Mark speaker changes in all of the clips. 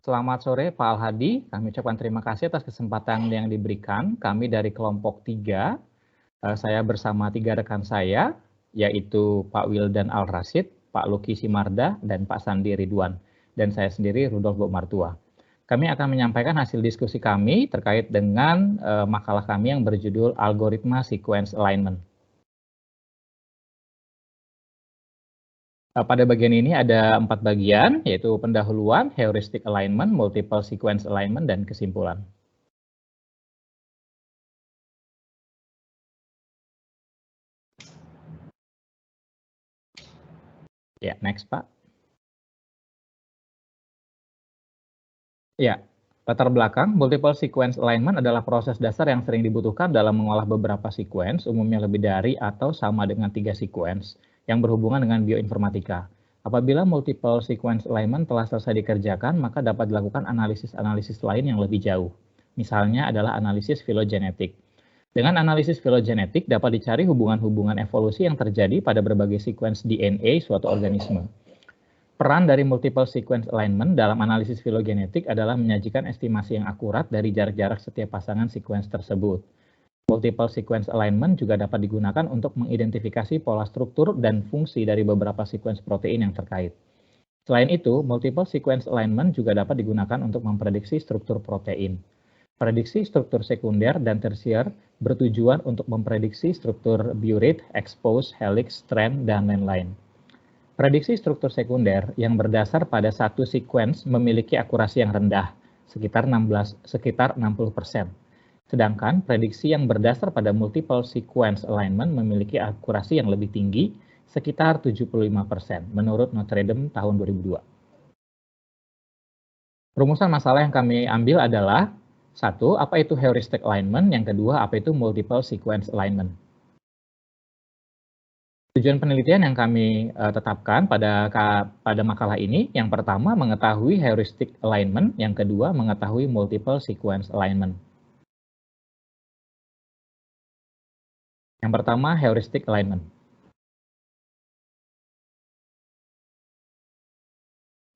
Speaker 1: Selamat sore Pak Al-Hadi, kami ucapkan terima kasih atas kesempatan yang diberikan. Kami dari kelompok 3, saya bersama 3 rekan saya, yaitu Pak Wildan Al-Rasyid, Pak Luki Simarda, dan Pak Sandi Ridwan. Dan saya sendiri Rudolf Bomartua. Kami akan menyampaikan hasil diskusi kami terkait dengan makalah kami yang berjudul Algoritma Sequence Alignment. Pada bagian ini ada 4 bagian, yaitu pendahuluan, heuristic alignment, multiple sequence alignment, dan kesimpulan. Ya, next Pak. Ya, latar belakang, multiple sequence alignment adalah proses dasar yang sering dibutuhkan dalam mengolah beberapa sequence, umumnya lebih dari atau sama dengan 3 sequence, yang berhubungan dengan bioinformatika. Apabila multiple sequence alignment telah selesai dikerjakan, maka dapat dilakukan analisis-analisis lain yang lebih jauh. Misalnya adalah analisis filogenetik. Dengan analisis filogenetik dapat dicari hubungan-hubungan evolusi yang terjadi pada berbagai sequence DNA suatu organisme. Peran dari multiple sequence alignment dalam analisis filogenetik adalah menyajikan estimasi yang akurat dari jarak-jarak setiap pasangan sequence tersebut. Multiple sequence alignment juga dapat digunakan untuk mengidentifikasi pola struktur dan fungsi dari beberapa sequence protein yang terkait. Selain itu, multiple sequence alignment juga dapat digunakan untuk memprediksi struktur protein. Prediksi struktur sekunder dan tersier bertujuan untuk memprediksi struktur biurit, expose, helix, strand, dan lain-lain. Prediksi struktur sekunder yang berdasar pada satu sequence memiliki akurasi yang rendah, sekitar 60%. Sedangkan prediksi yang berdasar pada multiple sequence alignment memiliki akurasi yang lebih tinggi, sekitar 75%, menurut Notre Dame tahun 2002. Rumusan masalah yang kami ambil adalah, 1. Apa itu heuristic alignment? Yang kedua, apa itu multiple sequence alignment? Tujuan penelitian yang kami tetapkan pada makalah ini, yang pertama mengetahui heuristic alignment, yang kedua mengetahui multiple sequence alignment. Yang pertama, heuristic alignment.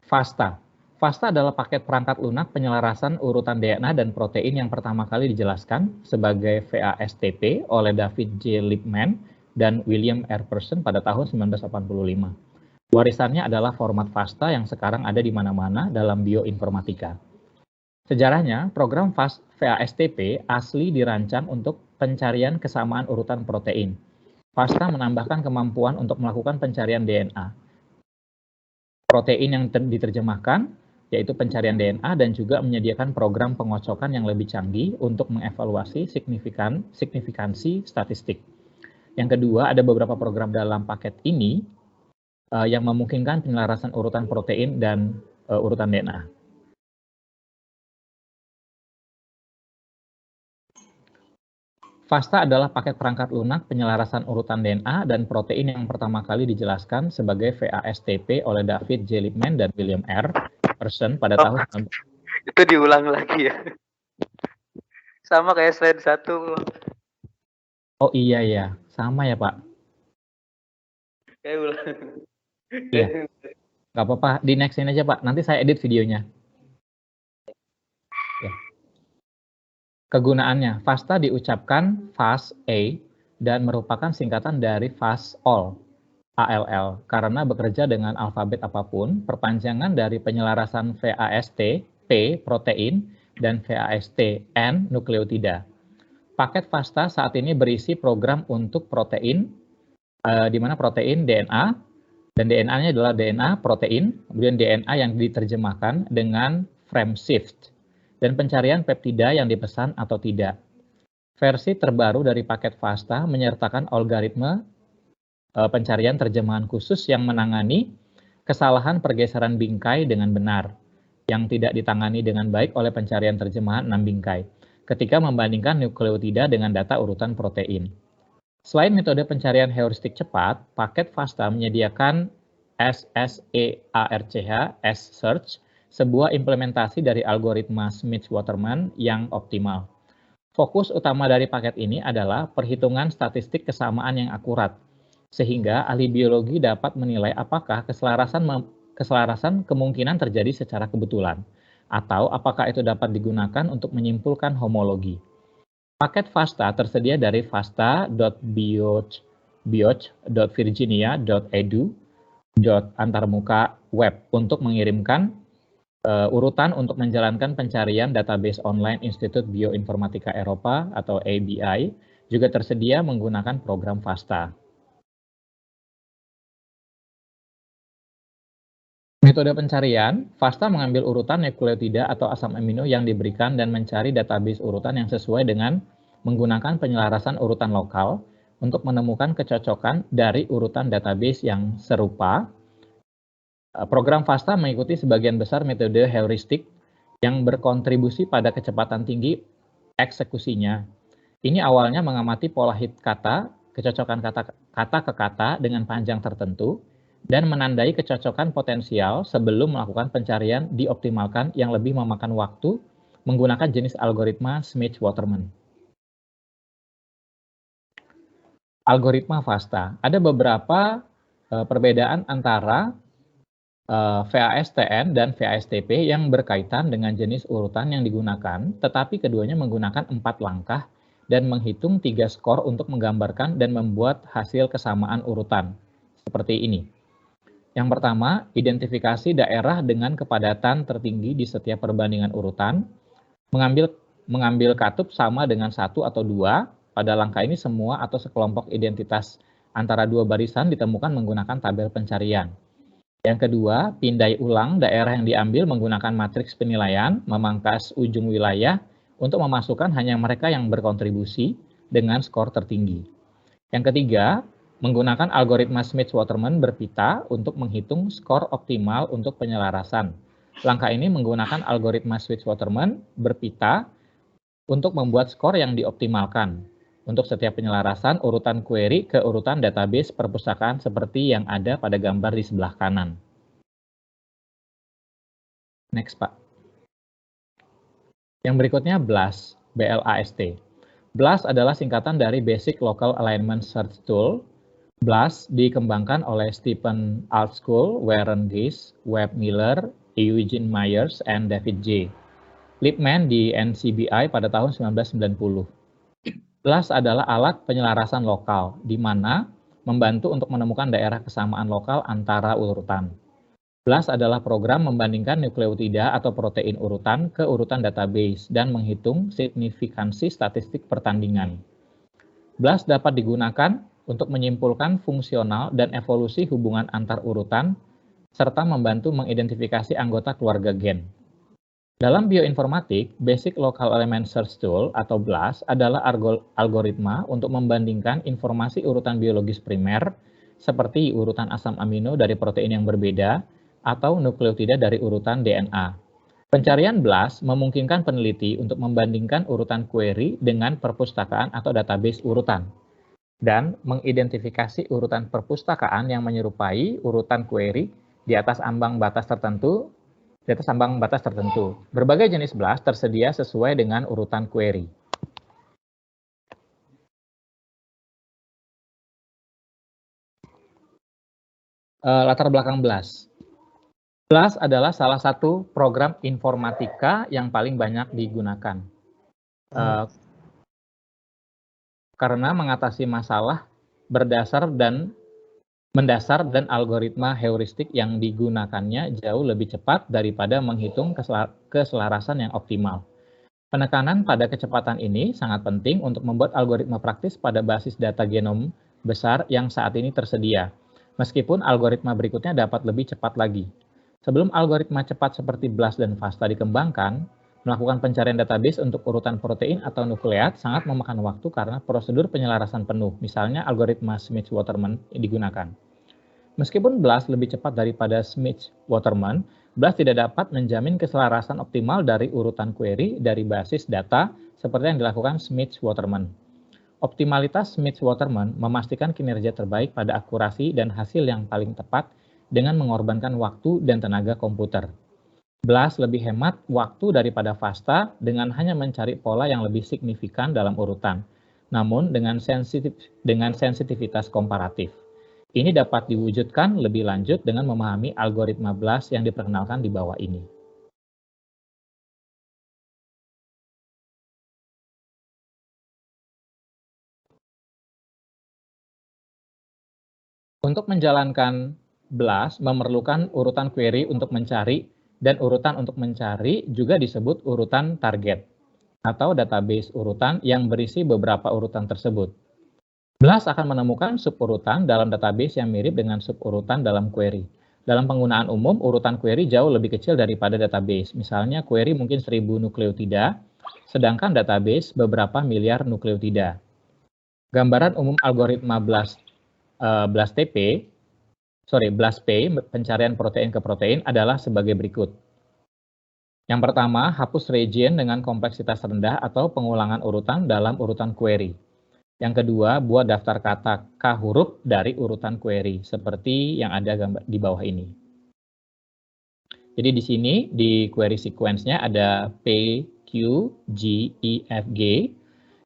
Speaker 1: FASTA. FASTA adalah paket perangkat lunak penyelarasan urutan DNA dan protein yang pertama kali dijelaskan sebagai VASTP oleh David J. Lippmann dan William R. Person pada tahun 1985. Warisannya adalah format FASTA yang sekarang ada di mana-mana dalam bioinformatika. Sejarahnya, program VASTP asli dirancang untuk pencarian kesamaan urutan protein. FASTA menambahkan kemampuan untuk melakukan pencarian DNA. Protein yang diterjemahkan, yaitu pencarian DNA, dan juga menyediakan program pengocokan yang lebih canggih untuk mengevaluasi signifikansi statistik. Yang kedua, ada beberapa program dalam paket ini yang memungkinkan penyelarasan urutan protein dan urutan DNA. FASTA adalah paket perangkat lunak penyelarasan urutan DNA dan protein yang pertama kali dijelaskan sebagai VASTP oleh David J. Lippmann dan William R. Person pada tahun...
Speaker 2: Itu diulang lagi ya? Sama kayak slide 1.
Speaker 1: Oh iya ya, sama ya Pak.
Speaker 2: Kayak ulang.
Speaker 1: Iya. Nggak apa-apa, di next-in aja Pak, nanti saya edit videonya. Ya. Kegunaannya, FASTA diucapkan FAS A dan merupakan singkatan dari FAS All, ALL, karena bekerja dengan alfabet apapun, perpanjangan dari penyelarasan VAST, P, protein, dan VAST, N, nukleotida. Paket FASTA saat ini berisi program untuk protein, di mana protein DNA, dan DNA-nya adalah DNA protein, kemudian DNA yang diterjemahkan dengan frame shift, dan pencarian peptida yang dipesan atau tidak. Versi terbaru dari paket FASTA menyertakan algoritma pencarian terjemahan khusus yang menangani kesalahan pergeseran bingkai dengan benar, yang tidak ditangani dengan baik oleh pencarian terjemahan 6 bingkai, ketika membandingkan nukleotida dengan data urutan protein. Selain metode pencarian heuristik cepat, paket FASTA menyediakan SSEARCH, S-Search, sebuah implementasi dari algoritma Smith-Waterman yang optimal. Fokus utama dari paket ini adalah perhitungan statistik kesamaan yang akurat, sehingga ahli biologi dapat menilai apakah keselarasan kemungkinan terjadi secara kebetulan. atau apakah itu dapat digunakan untuk menyimpulkan homologi. Paket FASTA tersedia dari fasta.bioch.virginia.edu.antarmuka web untuk mengirimkan urutan untuk menjalankan pencarian database online Institut Bioinformatika Eropa atau ABI juga tersedia menggunakan program FASTA. Metode pencarian, FASTA mengambil urutan nukleotida atau asam amino yang diberikan dan mencari database urutan yang sesuai dengan menggunakan penyelarasan urutan lokal untuk menemukan kecocokan dari urutan database yang serupa. Program FASTA mengikuti sebagian besar metode heuristik yang berkontribusi pada kecepatan tinggi eksekusinya. Ini awalnya mengamati pola hit kata, kecocokan kata ke kata dengan panjang tertentu, dan menandai kecocokan potensial sebelum melakukan pencarian dioptimalkan yang lebih memakan waktu menggunakan jenis algoritma Smith-Waterman. Algoritma FASTA. Ada beberapa perbedaan antara VASTN dan VASTP yang berkaitan dengan jenis urutan yang digunakan, tetapi keduanya menggunakan 4 langkah dan menghitung 3 skor untuk menggambarkan dan membuat hasil kesamaan urutan. Seperti ini. Yang pertama, identifikasi daerah dengan kepadatan tertinggi di setiap perbandingan urutan, mengambil katup sama dengan 1 atau 2. Pada langkah ini semua atau sekelompok identitas antara 2 barisan ditemukan menggunakan tabel pencarian. Yang kedua, pindai ulang daerah yang diambil menggunakan matriks penilaian, memangkas ujung wilayah untuk memasukkan hanya mereka yang berkontribusi dengan skor tertinggi. Yang ketiga, menggunakan algoritma Smith-Waterman berpita untuk menghitung skor optimal untuk penyelarasan. Langkah ini menggunakan algoritma Smith-Waterman berpita untuk membuat skor yang dioptimalkan. Untuk setiap penyelarasan, urutan query ke urutan database perpustakaan seperti yang ada pada gambar di sebelah kanan. Next, Pak. Yang berikutnya BLAST, BLAST. BLAST adalah singkatan dari Basic Local Alignment Search Tool. BLAST dikembangkan oleh Stephen Altschul, Warren Gies, Webb Miller, Eugene Myers, and David J. Lippmann di NCBI pada tahun 1990. BLAST adalah alat penyelarasan lokal, di mana membantu untuk menemukan daerah kesamaan lokal antara urutan. BLAST adalah program membandingkan nukleotida atau protein urutan ke urutan database dan menghitung signifikansi statistik pertandingan. BLAST dapat digunakan untuk menyimpulkan fungsional dan evolusi hubungan antar urutan, serta membantu mengidentifikasi anggota keluarga gen. Dalam bioinformatik, Basic Local Element Search Tool atau BLAST adalah algoritma untuk membandingkan informasi urutan biologis primer, seperti urutan asam amino dari protein yang berbeda, atau nukleotida dari urutan DNA. Pencarian BLAST memungkinkan peneliti untuk membandingkan urutan query dengan perpustakaan atau database urutan, dan mengidentifikasi urutan perpustakaan yang menyerupai urutan query di atas ambang batas tertentu. Berbagai jenis BLAST tersedia sesuai dengan urutan query. Latar belakang BLAST. BLAST adalah salah satu program informatika yang paling banyak digunakan. Karena mengatasi masalah mendasar dan algoritma heuristik yang digunakannya jauh lebih cepat daripada menghitung keselarasan yang optimal. Penekanan pada kecepatan ini sangat penting untuk membuat algoritma praktis pada basis data genom besar yang saat ini tersedia, meskipun algoritma berikutnya dapat lebih cepat lagi. Sebelum algoritma cepat seperti BLAST dan FASTA dikembangkan, melakukan pencarian database untuk urutan protein atau nukleat sangat memakan waktu karena prosedur penyelarasan penuh, misalnya algoritma Smith-Waterman digunakan. Meskipun BLAST lebih cepat daripada Smith-Waterman, BLAST tidak dapat menjamin keselarasan optimal dari urutan query dari basis data seperti yang dilakukan Smith-Waterman. Optimalitas Smith-Waterman memastikan kinerja terbaik pada akurasi dan hasil yang paling tepat dengan mengorbankan waktu dan tenaga komputer. BLAST lebih hemat waktu daripada FASTA dengan hanya mencari pola yang lebih signifikan dalam urutan, namun dengan sensitivitas komparatif. Ini dapat diwujudkan lebih lanjut dengan memahami algoritma BLAST yang diperkenalkan di bawah ini. Untuk menjalankan BLAST memerlukan urutan query untuk mencari dan urutan untuk mencari juga disebut urutan target atau database urutan yang berisi beberapa urutan tersebut. BLAST akan menemukan suburutan dalam database yang mirip dengan suburutan dalam query. Dalam penggunaan umum, urutan query jauh lebih kecil daripada database. Misalnya query mungkin 1000 nukleotida, sedangkan database beberapa miliar nukleotida. Gambaran umum algoritma BLAST-P pencarian protein ke protein adalah sebagai berikut. Yang pertama, hapus region dengan kompleksitas rendah atau pengulangan urutan dalam urutan query. Yang kedua, buat daftar kata K huruf dari urutan query, seperti yang ada di bawah ini. Jadi di sini, di query sequence-nya ada P, Q, G, E, F, G.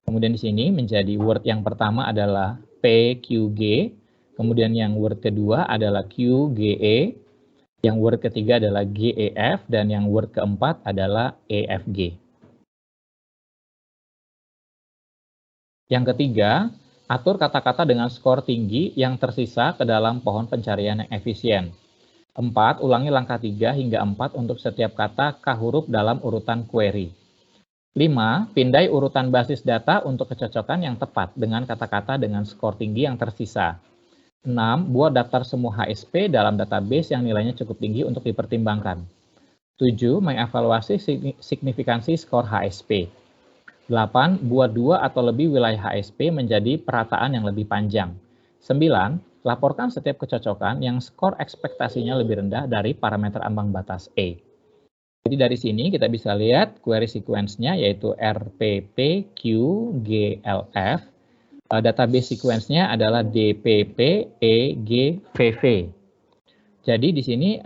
Speaker 1: Kemudian di sini menjadi word yang pertama adalah P, Q, G. Kemudian yang word kedua adalah Q, G, E. Yang word ketiga adalah G, E, F. Dan yang word keempat adalah E, F, G. Yang ketiga, atur kata-kata dengan skor tinggi yang tersisa ke dalam pohon pencarian yang efisien. 4. Ulangi langkah 3 hingga 4 untuk setiap kata K huruf dalam urutan query. 5. Pindai urutan basis data untuk kecocokan yang tepat dengan kata-kata dengan skor tinggi yang tersisa. 6. Buat daftar semua HSP dalam database yang nilainya cukup tinggi untuk dipertimbangkan. 7. Mengevaluasi signifikansi skor HSP. 8. Buat 2 atau lebih wilayah HSP menjadi perataan yang lebih panjang. 9. Laporkan setiap kecocokan yang skor ekspektasinya lebih rendah dari parameter ambang batas E. Jadi dari sini kita bisa lihat query sequence-nya yaitu RPPQGLF. Database sequence-nya adalah DPPEGVV. Jadi di sini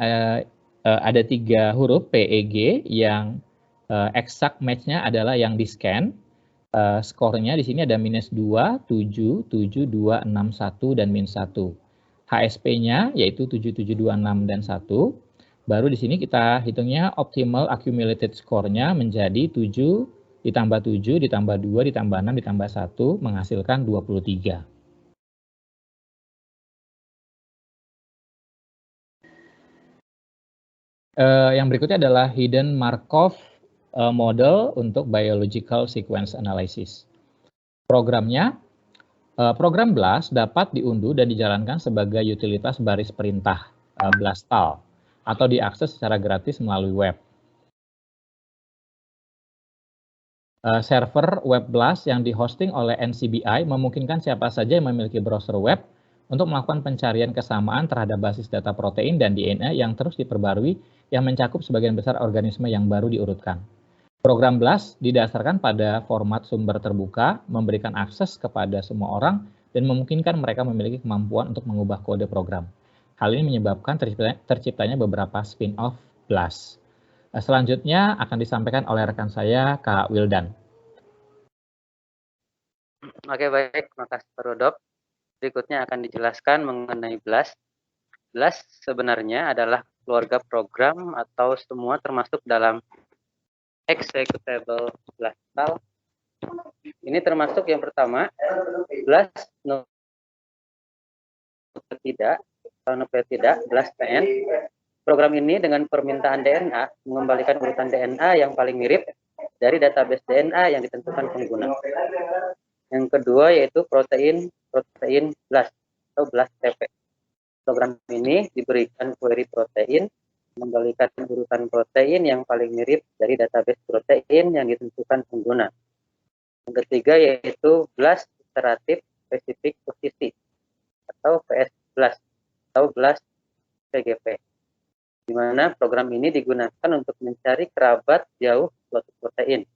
Speaker 1: ada 3 huruf PEG yang exact match-nya adalah yang di-scan. Skornya di sini ada -2, 7, 7, 2, 6, 1, dan -1. HSP-nya yaitu 7, 7, 2, 6, dan 1. Baru di sini kita hitungnya optimal accumulated score-nya menjadi 7 ditambah 7 ditambah 2 ditambah 6 ditambah 1 menghasilkan 23. Yang berikutnya adalah hidden Markov model untuk biological sequence analysis. Programnya, program BLAST dapat diunduh dan dijalankan sebagai utilitas baris perintah BLASTAL atau diakses secara gratis melalui web. Server web BLAST yang dihosting oleh NCBI memungkinkan siapa saja yang memiliki browser web untuk melakukan pencarian kesamaan terhadap basis data protein dan DNA yang terus diperbarui yang mencakup sebagian besar organisme yang baru diurutkan. Program BLAST didasarkan pada format sumber terbuka, memberikan akses kepada semua orang, dan memungkinkan mereka memiliki kemampuan untuk mengubah kode program. Hal ini menyebabkan terciptanya beberapa spin-off BLAST. Selanjutnya akan disampaikan oleh rekan saya, Kak Wildan.
Speaker 2: Oke, baik. Makasih Pak Rudolf. Berikutnya akan dijelaskan mengenai BLAST. BLAST sebenarnya adalah keluarga program atau semua termasuk dalam executable BLASTAL. Ini termasuk yang pertama, BLAST nukleotida, BLAST PN. Program ini dengan permintaan DNA mengembalikan urutan DNA yang paling mirip dari database DNA yang ditentukan pengguna. Yang kedua yaitu protein BLAST atau BLAST TP. Program ini diberikan query protein mengembalikan urutan protein yang paling mirip dari database protein yang ditentukan pengguna. Yang ketiga yaitu BLAST iteratif specific posisi atau PS BLAST atau BLAST PGP, di mana program ini digunakan untuk mencari kerabat jauh suatu protein.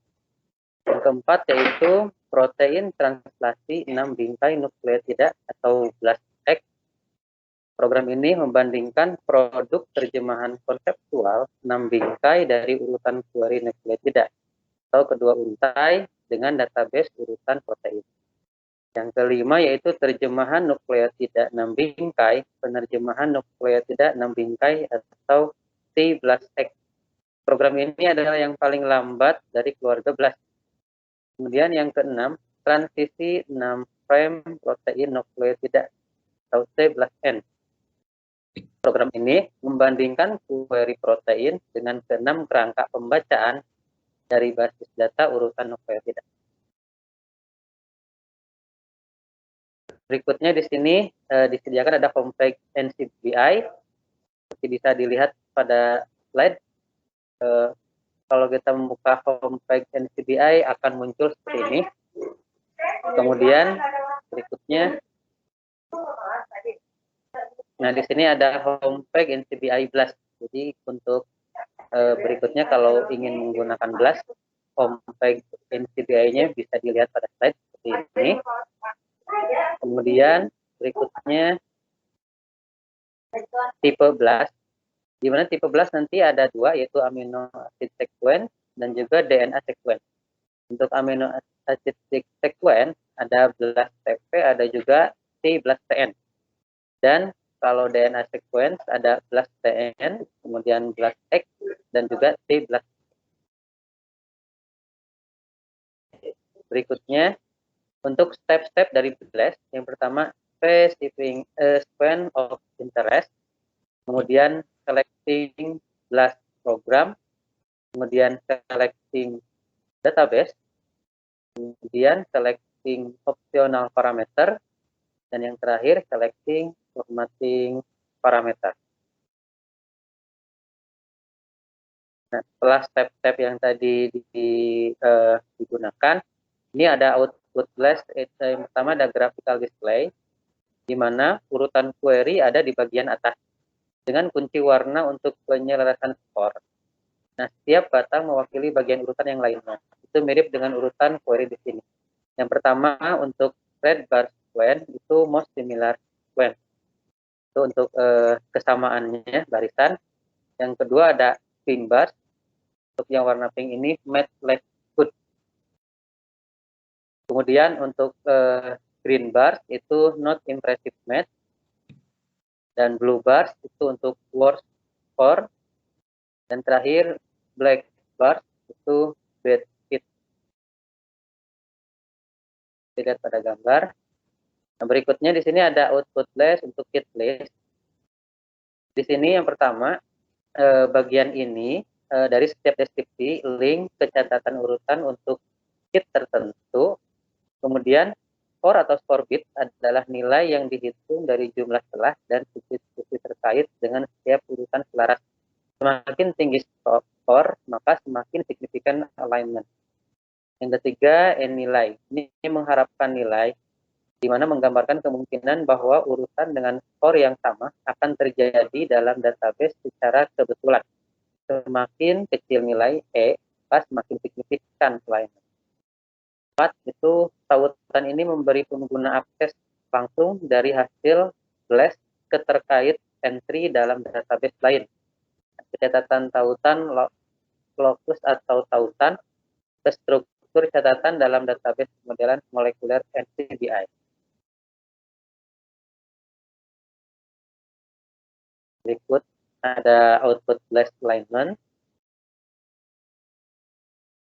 Speaker 2: Yang keempat yaitu protein translasi 6 bingkai nukleotida atau BLAST-X. Program ini membandingkan produk terjemahan konseptual 6 bingkai dari urutan query nukleotida atau kedua untai dengan database urutan protein. Yang kelima yaitu terjemahan nukleotida 6 bingkai, penerjemahan nukleotida 6 bingkai atau T-BLAST-X. Program ini adalah yang paling lambat dari keluarga BLAST. Kemudian yang keenam, transisi 6' protein nukleotida atau C+N. Program ini membandingkan query protein dengan ke-6 kerangka pembacaan dari basis data urutan nukleotida. Berikutnya di sini disediakan ada homepage NCBI. Seperti bisa dilihat pada slide. Kalau kita membuka homepage NCBI akan muncul seperti ini. Kemudian berikutnya, nah di sini ada homepage NCBI Blast. Jadi untuk berikutnya kalau ingin menggunakan Blast, homepage NCBI-nya bisa dilihat pada slide seperti ini. Kemudian berikutnya tipe Blast, di mana tipe Blast nanti ada dua, yaitu amino acid sequence dan juga DNA sequence. Untuk amino acid sequence ada Blast TP, ada juga T Blast TN. Dan kalau DNA sequence ada Blast TN, kemudian Blast X, dan juga T Blast. Berikutnya, untuk step-step dari Blast, yang pertama specifying a sequence of interest, kemudian selecting Blast program, kemudian selecting database, kemudian selecting optional parameter, dan yang terakhir selecting formatting parameter. Nah, setelah step-step yang tadi digunakan, ini ada output Blast. Yang pertama ada graphical display, di mana urutan query ada di bagian atas dengan kunci warna untuk penyelarasan skor. Nah, setiap batang mewakili bagian urutan yang lainnya. Itu mirip dengan urutan query di sini. Yang pertama untuk red bar sequence itu most similar sequence. Itu untuk kesamaannya barisan. Yang kedua ada pink bars. Untuk yang warna pink ini match less good. Kemudian untuk green bars itu not impressive match. Dan blue bars itu untuk worst score. Dan terakhir black bars itu bad fit. Dilihat pada gambar. Nah, berikutnya di sini ada output list untuk kit list. Di sini yang pertama bagian ini dari setiap deskripsi link ke catatan urutan untuk kit tertentu. Kemudian skor atau skor bit adalah nilai yang dihitung dari jumlah celah dan substitusi terkait dengan setiap urutan selaras. Semakin tinggi skor, maka semakin signifikan alignment. Yang ketiga, nilai. Ini mengharapkan nilai, di mana menggambarkan kemungkinan bahwa urutan dengan skor yang sama akan terjadi dalam database secara kebetulan. Semakin kecil nilai maka semakin signifikan alignment. 4, itu tautan ini memberi pengguna akses langsung dari hasil Blast ke terkait entry dalam database lain. Catatan tautan locus atau tautan ke struktur catatan dalam database modelan molekuler NCBI. Berikut ada output Blast alignment,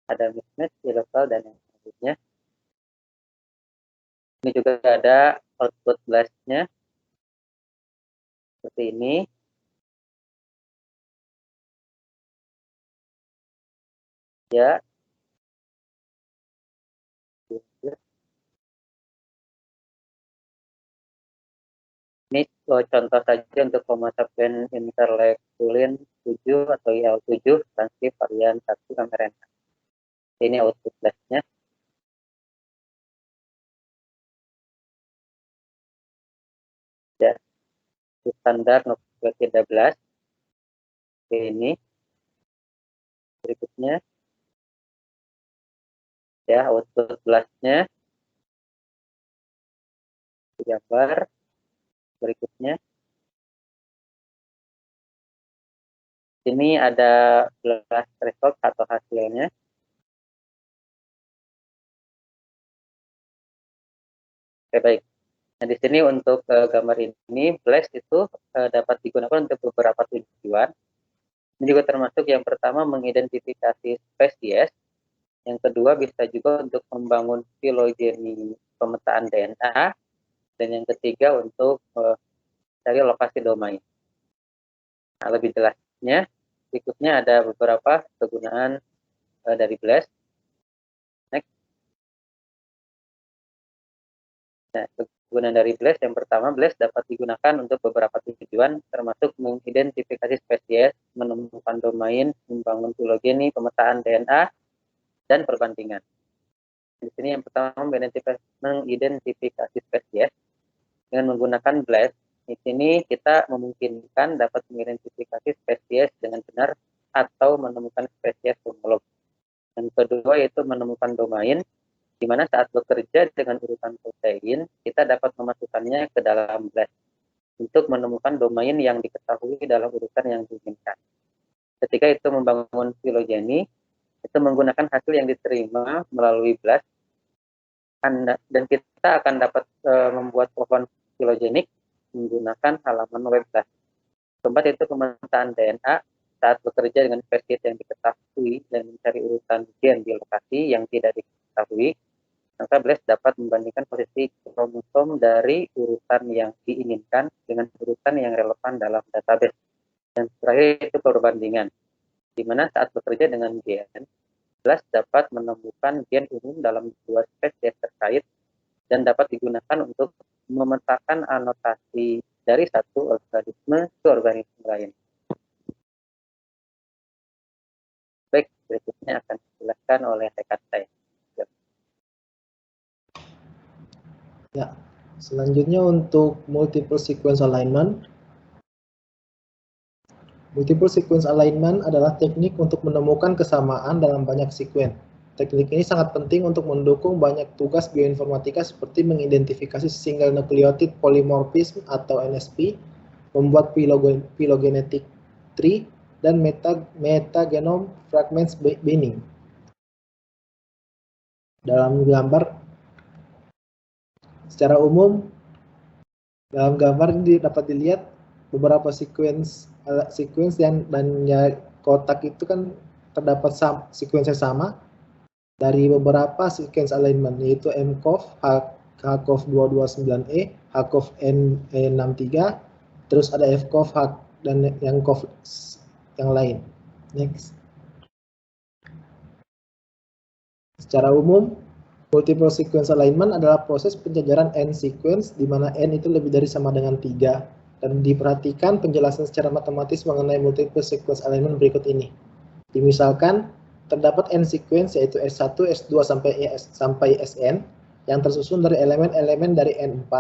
Speaker 2: ada mismatch di lokal dan yang selanjutnya. Ini juga ada output Blast-nya seperti ini. Ya. Ini contoh saja untuk Homo sapiens interleukin 7 atau IL7 transkrip varian 1 mRNA. Ini output Blast-nya. Ya, standar nukleotida Blast. Ini berikutnya ya output Blast-nya gambar berikutnya. Ini ada Blast result atau hasilnya. Oke, baik. Nah, di sini untuk gambar ini, Blast itu dapat digunakan untuk beberapa tujuan. Ini juga termasuk yang pertama mengidentifikasi spesies. Yang kedua bisa juga untuk membangun filogeni pemetaan DNA. Dan yang ketiga untuk cari lokasi domain. Nah, lebih jelasnya, berikutnya ada beberapa kegunaan dari BLAST. Next. Nah, kegunaan dari BLAST yang pertama, BLAST dapat digunakan untuk beberapa tujuan, termasuk mengidentifikasi spesies, menemukan domain, membangun filogeni, pemetaan DNA, dan perbandingan. Di sini yang pertama, mengidentifikasi spesies dengan menggunakan BLAST. Di sini kita memungkinkan dapat mengidentifikasi spesies dengan benar atau menemukan spesies homolog. Yang kedua yaitu menemukan domain, di mana saat bekerja dengan urutan protein, kita dapat memasukkannya ke dalam BLAST untuk menemukan domain yang diketahui dalam urutan yang diinginkan. Ketika itu membangun filogeni, itu menggunakan hasil yang diterima melalui BLAST, dan kita akan dapat membuat pohon filogenik menggunakan halaman web BLAST. Keempat itu pemetaan DNA. Saat bekerja dengan spesies yang diketahui dan mencari urutan gen di lokasi yang tidak diketahui, maka BLAST dapat membandingkan posisi kromosom dari urutan yang diinginkan dengan urutan yang relevan dalam database. Dan terakhir itu perbandingan, di mana saat bekerja dengan gen, BLAST dapat menemukan gen umum dalam dua spesies terkait dan dapat digunakan untuk memetakan anotasi dari satu organisme ke organisme lain. Baik, berikutnya akan dijelaskan oleh rekan saya.
Speaker 3: Ya, selanjutnya untuk multiple sequence alignment. Multiple sequence alignment adalah teknik untuk menemukan kesamaan dalam banyak sequence. Teknik ini sangat penting untuk mendukung banyak tugas bioinformatika seperti mengidentifikasi single nucleotide polymorphism atau NSP, membuat phylogenetic tree, dan metagenome fragments binding. Dalam gambar, secara umum, dalam gambar ini dapat dilihat beberapa sequence dan ya, kotak itu kan terdapat sequence yang sama dari beberapa sequence alignment, yaitu MCOV, HCOV 229E, HCOV N63, terus ada FCOV, dan yang COV yang lain. Next. Secara umum, multiple sequence alignment adalah proses penjajaran N sequence, di mana N itu lebih dari sama dengan 3, dan diperhatikan penjelasan secara matematis mengenai multiple sequence alignment berikut ini. Misalkan, terdapat N sequence yaitu S1, S2 sampai Sn yang tersusun dari elemen-elemen dari N4,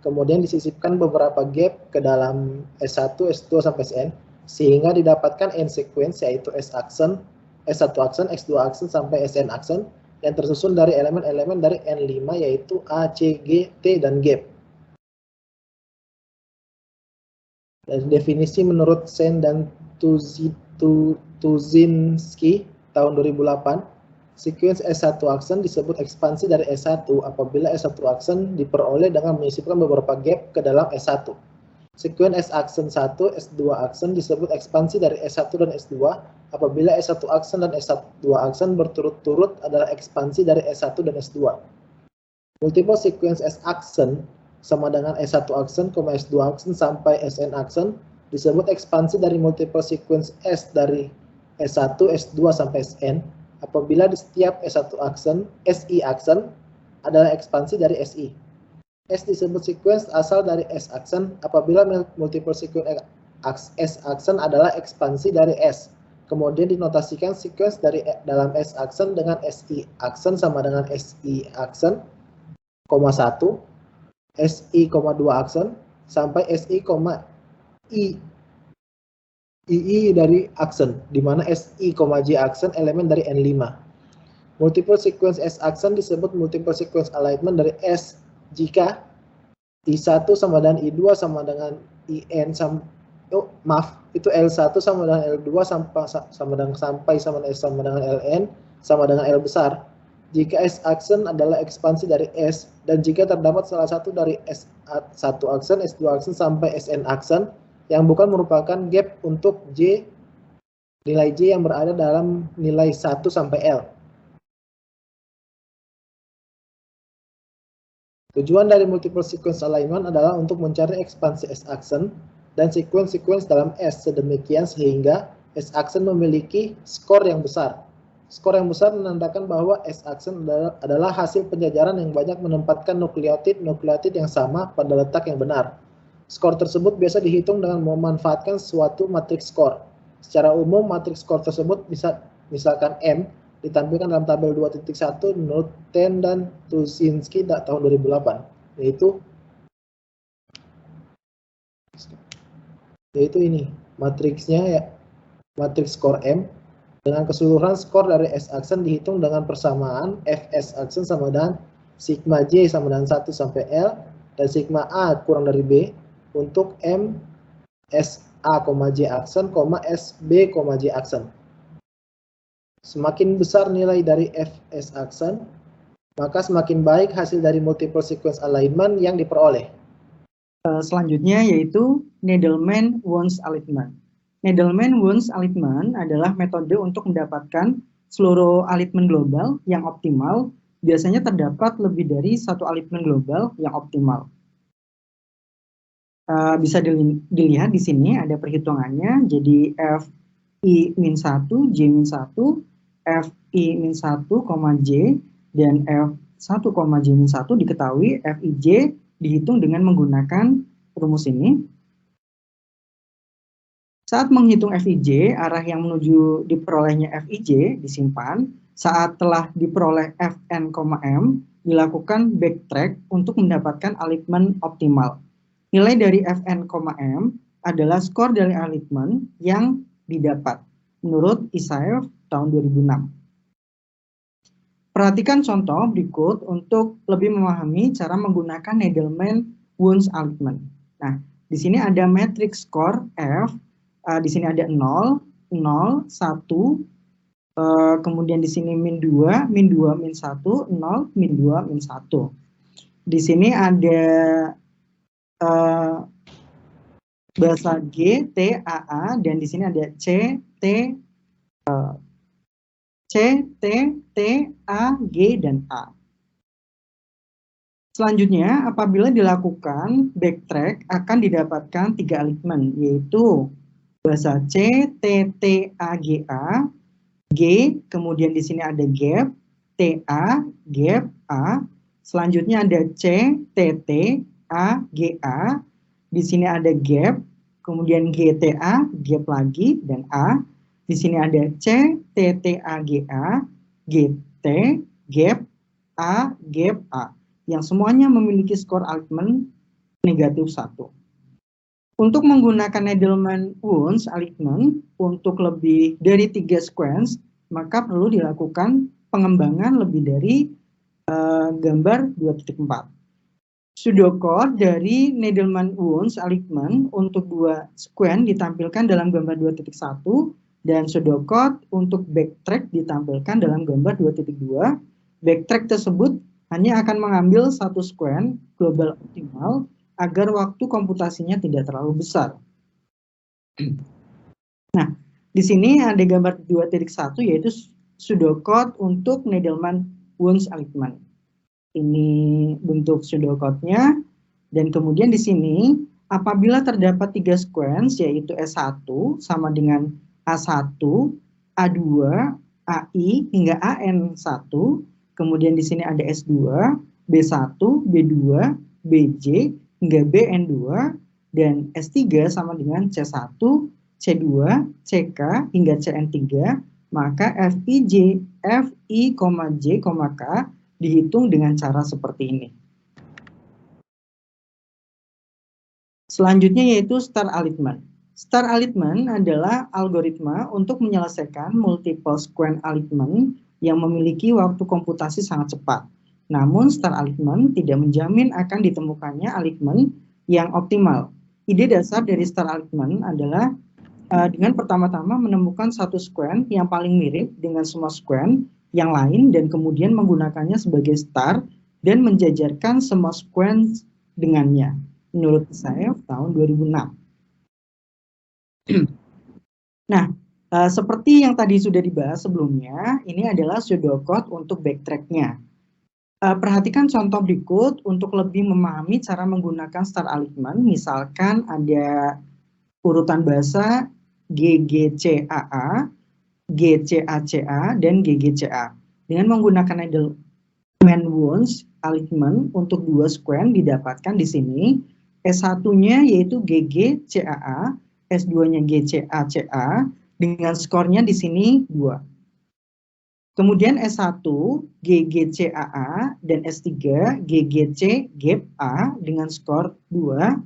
Speaker 3: kemudian disisipkan beberapa gap ke dalam S1, S2 sampai Sn, sehingga didapatkan N sequence yaitu S aksen, S1 aksen, S2 aksen sampai Sn aksen yang tersusun dari elemen-elemen dari N5 yaitu A, C, G, T, dan gap. Dari definisi menurut Sen dan Tuzinski tahun 2008, sequence S1 aksen disebut ekspansi dari S1 apabila S1 aksen diperoleh dengan menyisipkan beberapa gap ke dalam S1. Sequence S aksen 1, S2 aksen disebut ekspansi dari S1 dan S2 apabila S1 aksen dan S2 aksen berturut-turut adalah ekspansi dari S1 dan S2. Multiple sequence S aksen sama dengan S1 aksen, S2 aksen sampai Sn aksen disebut ekspansi dari multiple sequence S dari S1, S2 sampai Sn apabila di setiap S1 aksen, Si aksen adalah ekspansi dari Si. S disebut sequence asal dari S aksen apabila multiple sequence S aksen adalah ekspansi dari S. Kemudian dinotasikan sequence dari dalam S aksen dengan Si aksen sama dengan Si aksen, 1, Si, 2 aksen, sampai Si, II dari aksen, di mana Si, J aksen elemen dari N5. Multiple sequence S aksen disebut multiple sequence alignment dari S jika I1 sama dengan I2 sama dengan IN itu L1 sama dengan L2 sama dengan LN sama dengan L besar. Jika S aksen adalah ekspansi dari S dan jika terdapat salah satu dari S1 aksen, S2 aksen sampai Sn aksen yang bukan merupakan gap untuk nilai J yang berada dalam nilai 1 sampai L. Tujuan dari multiple sequence alignment adalah untuk mencari ekspansi S-aksen dan sequence-sequence dalam S sedemikian sehingga S-aksen memiliki skor yang besar. Skor yang besar menandakan bahwa S-aksen adalah hasil penjajaran yang banyak menempatkan nukleotid yang sama pada letak yang benar. Skor tersebut biasa dihitung dengan memanfaatkan suatu matriks skor. Secara umum, matriks skor tersebut misalkan M ditampilkan dalam tabel 2.1 menurut Ten dan Tuschinski tahun 2008, yaitu ini matriksnya ya, matriks skor M dengan keseluruhan skor dari S-aksen dihitung dengan persamaan Fs aksen sama dengan sigma J sama dengan 1 sampai L dan sigma A kurang dari B untuk M SA, J aksen, SB, J aksen. Semakin besar nilai dari Fs aksen, maka semakin baik hasil dari multiple sequence alignment yang diperoleh.
Speaker 4: Selanjutnya yaitu Needleman-Wunsch alignment. Needleman-Wunsch alignment adalah metode untuk mendapatkan seluruh alignment global yang optimal. Biasanya terdapat lebih dari satu alignment global yang optimal. Bisa dilihat di sini ada perhitungannya. Jadi Fi-1, J-1, Fi-1, J, dan F1, J-1 diketahui, Fij dihitung dengan menggunakan rumus ini. Saat menghitung Fij, arah yang menuju diperolehnya Fij disimpan. Saat telah diperoleh Fn, M, dilakukan backtrack untuk mendapatkan alignment optimal. Nilai dari Fn, M adalah skor dari alignment yang didapat menurut Isaev tahun 2006. Perhatikan contoh berikut untuk lebih memahami cara menggunakan Needleman-Wunsch alignment. Nah, di sini ada matriks skor F, di sini ada 0, 0, 1, kemudian di sini min 2, min 2, min 1, 0, min 2, min 1. Di sini ada bahasa G, T, AA, dan di sini ada C, T, T, A, G, dan A. Selanjutnya, apabila dilakukan backtrack akan didapatkan 3 alignment, yaitu bahasa C, T, T, A, G, A, G, kemudian di sini ada gap, T, A, gap, A. Selanjutnya ada C, T, T, A, G, A. Di sini ada gap, kemudian G, T, A, gap lagi, dan A. Di sini ada C, T, T, A, G, A, G, T, gap, A, gap, A. Yang semuanya memiliki skor alignment negatif 1. Untuk menggunakan Needleman-Wunsch alignment untuk lebih dari 3 sequence, maka perlu dilakukan pengembangan lebih dari gambar 2.4. Pseudocode dari Needleman-Wunsch alignment untuk 2 sequence ditampilkan dalam gambar 2.1 dan pseudocode untuk backtrack ditampilkan dalam gambar 2.2. Backtrack tersebut hanya akan mengambil satu sequence global optimal agar waktu komputasinya tidak terlalu besar. Nah, di sini ada gambar 2.1 yaitu pseudocode untuk Needleman-Wunsch alignment. Ini bentuk pseudocode-nya, dan kemudian di sini apabila terdapat 3 sequence yaitu S1 sama dengan A1, A2, AI hingga AN1, kemudian di sini ada S2, B1, B2, BJ hingga BN2, dan S3 sama dengan C1, C2, CK hingga CN3, maka Fij, Fi, J, K dihitung dengan cara seperti ini. Selanjutnya yaitu star alignment. Star alignment adalah algoritma untuk menyelesaikan multiple sequence alignment yang memiliki waktu komputasi sangat cepat. Namun star alignment tidak menjamin akan ditemukannya alignment yang optimal. Ide dasar dari star alignment adalah dengan pertama-tama menemukan satu sequence yang paling mirip dengan semua sequence yang lain dan kemudian menggunakannya sebagai star dan menjajarkan semua sequence dengannya. Menurut saya tahun 2006. Nah, seperti yang tadi sudah dibahas sebelumnya, ini adalah pseudocode untuk backtrack-nya. Perhatikan contoh berikut untuk lebih memahami cara menggunakan star alignment. Misalkan ada urutan bahasa GGCAA, GCACA, dan GGCA. Dengan menggunakan element wounds alignment untuk 2 sequence didapatkan di sini. S1-nya yaitu GGCAA, S2-nya GCACA, dengan skornya di sini 2. Kemudian S1 GGCAA dan S3 GGC Gap A dengan skor 2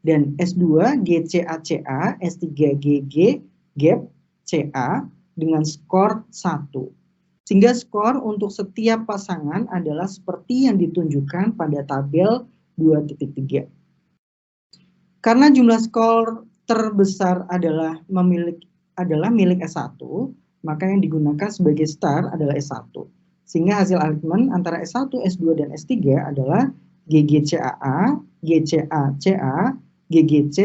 Speaker 4: dan S2 GCACA S3 GG Gap CA dengan skor 1. Sehingga skor untuk setiap pasangan adalah seperti yang ditunjukkan pada tabel 2.3. Karena jumlah skor terbesar adalah milik S1, maka yang digunakan sebagai star adalah S1. Sehingga hasil alignment antara S1, S2, dan S3 adalah GGCAA, GCACA, GGC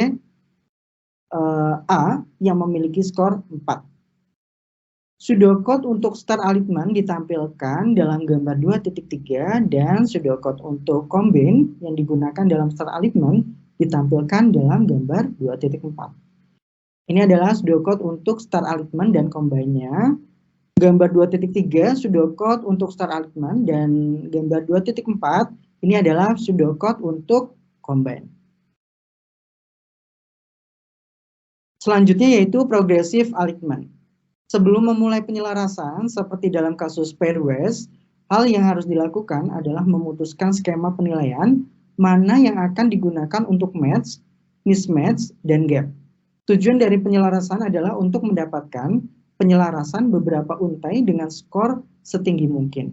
Speaker 4: A yang memiliki skor 4. Pseudocode untuk star alignment ditampilkan dalam gambar 2.3 dan pseudocode untuk combine yang digunakan dalam star alignment ditampilkan dalam gambar 2.4. Ini adalah pseudocode untuk star alignment dan combine-nya. Gambar 2.3 pseudocode untuk star alignment dan gambar 2.4 ini adalah pseudocode untuk combine. Selanjutnya yaitu progressive alignment. Sebelum memulai penyelarasan seperti dalam kasus pairwise, hal yang harus dilakukan adalah memutuskan skema penilaian mana yang akan digunakan untuk match, mismatch, dan gap. Tujuan dari penyelarasan adalah untuk mendapatkan penyelarasan beberapa untai dengan skor setinggi mungkin.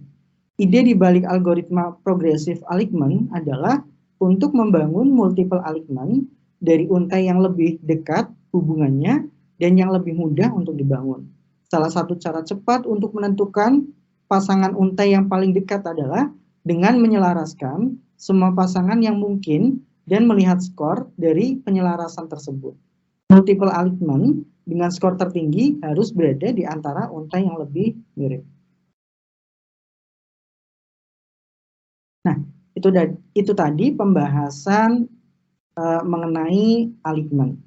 Speaker 4: Ide di balik algoritma progressive alignment adalah untuk membangun multiple alignment dari untai yang lebih dekat hubungannya dan yang lebih mudah untuk dibangun. Salah satu cara cepat untuk menentukan pasangan untai yang paling dekat adalah dengan menyelaraskan semua pasangan yang mungkin dan melihat skor dari penyelarasan tersebut. Multiple alignment dengan skor tertinggi harus berada di antara untai yang lebih mirip. Nah, itu tadi pembahasan mengenai alignment.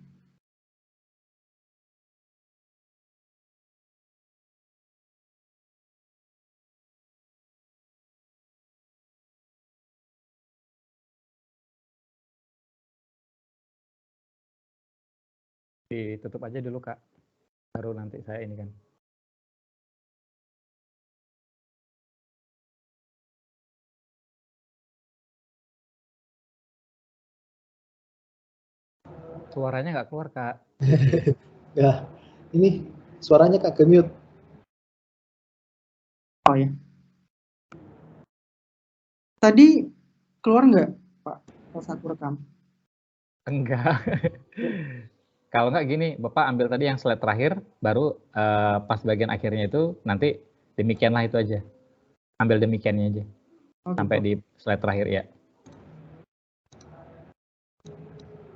Speaker 1: Ditutup aja dulu, Kak. Baru nanti saya ini kan. Suaranya nggak keluar, Kak.
Speaker 3: Ya, ini suaranya Kak ke-mute.
Speaker 4: Oh ya. Tadi keluar nggak, Pak, pas aku rekam?
Speaker 1: Enggak. Kalau nggak gini, Bapak ambil tadi yang slide terakhir, baru pas bagian akhirnya itu nanti demikianlah itu aja. Ambil demikiannya aja.
Speaker 4: Oh,
Speaker 1: sampai
Speaker 4: gitu.
Speaker 1: di slide terakhir ya.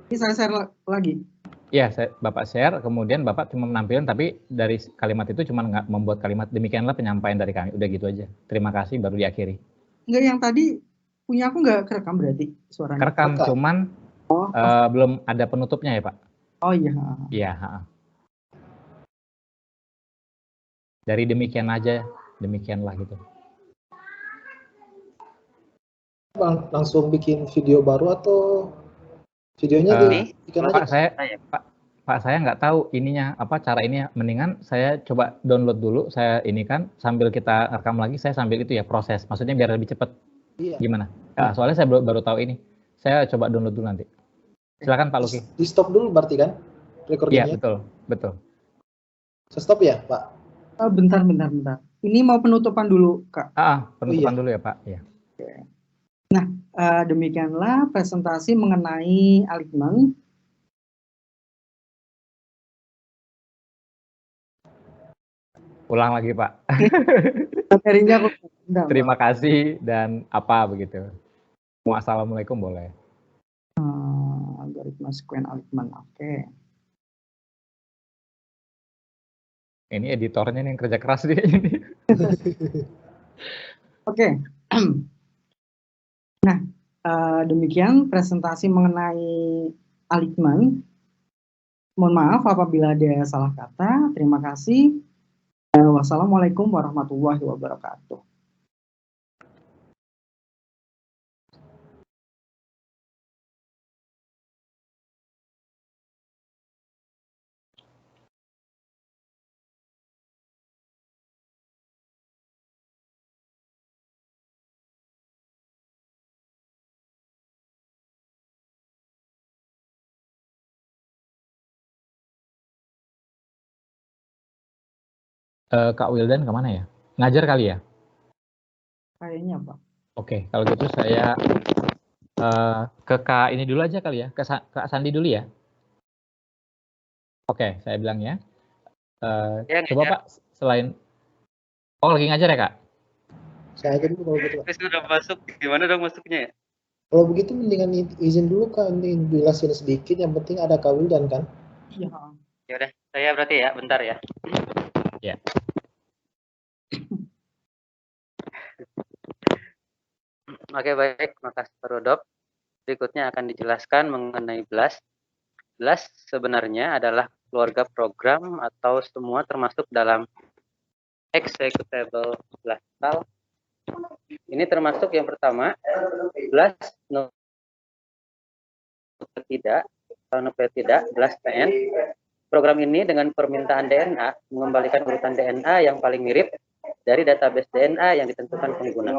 Speaker 4: Ini saya share lagi.
Speaker 1: Ya, Bapak share, kemudian Bapak cuma menampilkan, tapi dari kalimat itu cuma nggak membuat kalimat demikianlah penyampaian dari kami. Udah gitu aja. Terima kasih, baru diakhiri.
Speaker 4: Enggak, yang tadi punya aku nggak kerekam berarti suaranya?
Speaker 1: Kerekam, cuman belum ada penutupnya ya, Pak?
Speaker 4: Oh iya.
Speaker 1: Iya. Dari demikian aja, demikianlah gitu.
Speaker 3: Langsung bikin video baru atau videonya bikin aja?
Speaker 1: Pak, saya nggak tahu ininya apa cara ini. Mendingan saya coba download dulu, saya ini kan sambil kita rekam lagi, saya sambil itu ya proses. Maksudnya biar lebih cepat.
Speaker 3: Iya.
Speaker 1: Gimana? Nah, soalnya saya baru tahu ini. Saya coba download dulu nanti. Silakan Pak Luki.
Speaker 3: Di stop dulu berarti kan recordingnya?
Speaker 1: Iya, betul.
Speaker 3: Saya stop ya, Pak?
Speaker 4: Bentar. Ini mau penutupan dulu, Kak.
Speaker 1: Penutupan dulu ya, Pak. Iya.
Speaker 4: Nah, demikianlah presentasi mengenai alignment.
Speaker 1: Ulang lagi, Pak.
Speaker 4: Materinya aku
Speaker 1: terima kasih dan apa begitu. Assalamualaikum boleh.
Speaker 4: Algoritma sequence alignment, oke.
Speaker 1: Ini editornya nih yang kerja keras dia ini.
Speaker 4: Oke. Nah, demikian presentasi mengenai alignment. Mohon maaf apabila ada salah kata. Terima kasih. Wassalamualaikum warahmatullahi wabarakatuh.
Speaker 1: Kak Wildan kemana ya? Ngajar kali ya?
Speaker 4: Kayaknya Pak.
Speaker 1: Oke, kalau gitu saya ke Kak ini dulu aja kali ya, ke Kak Sandi dulu ya. Oke, saya bilang ya.
Speaker 2: Ya,
Speaker 1: Coba
Speaker 2: ngajar.
Speaker 1: Pak, selain... Oh, lagi ngajar ya Kak?
Speaker 3: Saya aja dulu kalau gitu, Pak.
Speaker 2: Terus udah masuk, gimana dong masuknya ya?
Speaker 3: Kalau begitu mendingan izin dulu Kak, ini jelasin sedikit, yang penting ada Kak Wildan kan?
Speaker 4: Iya.
Speaker 2: Ya udah, saya berarti ya, bentar ya.
Speaker 1: Ya.
Speaker 2: Oke, baik, makasih Pak Rudolf. Berikutnya akan dijelaskan mengenai BLAS. BLAS sebenarnya adalah keluarga program atau semua termasuk dalam executable BLAS file. Ini termasuk yang pertama, BLAS tidak, BLAS PN. Program ini dengan permintaan DNA mengembalikan urutan DNA yang paling mirip dari database DNA yang ditentukan pengguna.